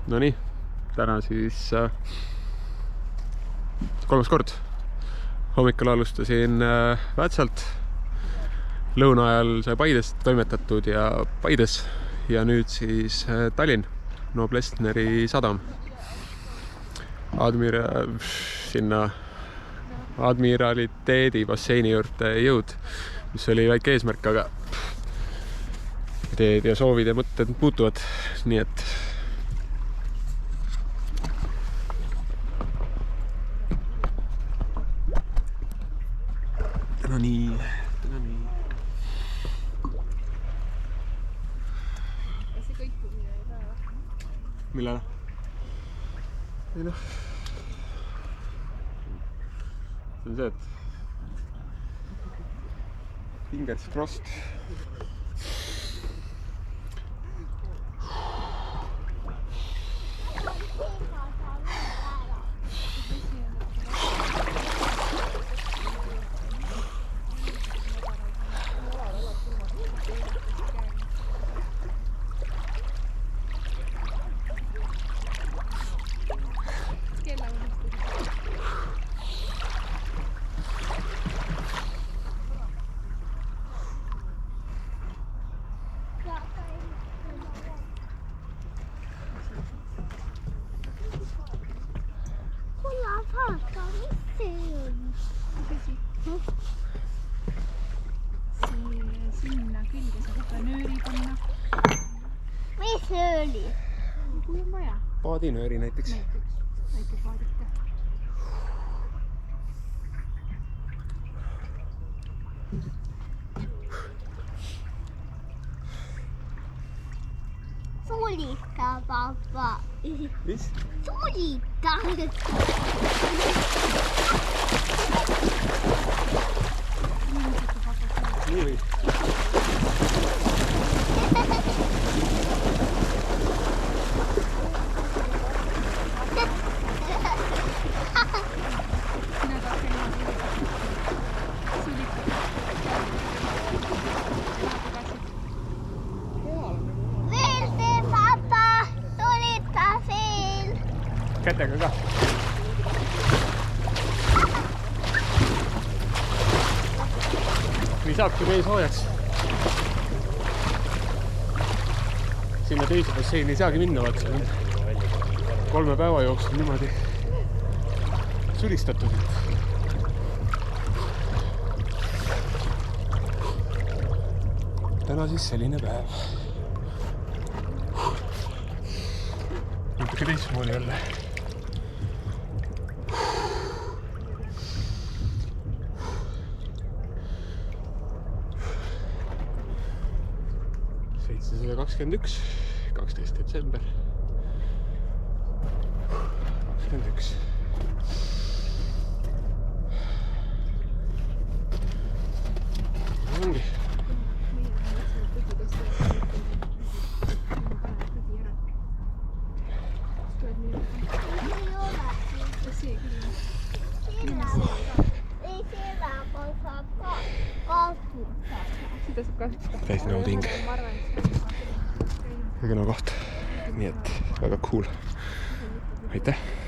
Nonii, täna siis kolmas kord. Hommikul alustasin Väätsalt, lõuna ajal sai Paidest toimetatud ja Paides ja nüüd siis Tallinn, Noblessneri sadam. Sinna Admiraliteedi basseini juurde jõud, mis oli väike eesmärk, aga ideed ja soovid ja mõtted muutuvad, nii et täna nii. See kõikumine ei saa. Millal? Ei noh. See on see, et fingers crossed. Sinna külge saab ikka nööri panna. Mis nööri? Kui on vaja. Paadinööri näiteks. Väike paadike. Sulita, papa. Mis? Sulita. Nii või? Veel see papa. Sulita veel. Kätega ka. Nii saabki meil soojaks. Sinna teise basseini ei saagi minna, vaat see on 3 päeva jooksul niimoodi sulistatud. Täna siis selline päev. Natuke teistmoodi jälle. See 12. detsember 21. Ongi. Sitä saab kasutada. Täis nauding. Kõige koht. Nii et väga cool. Aitäh!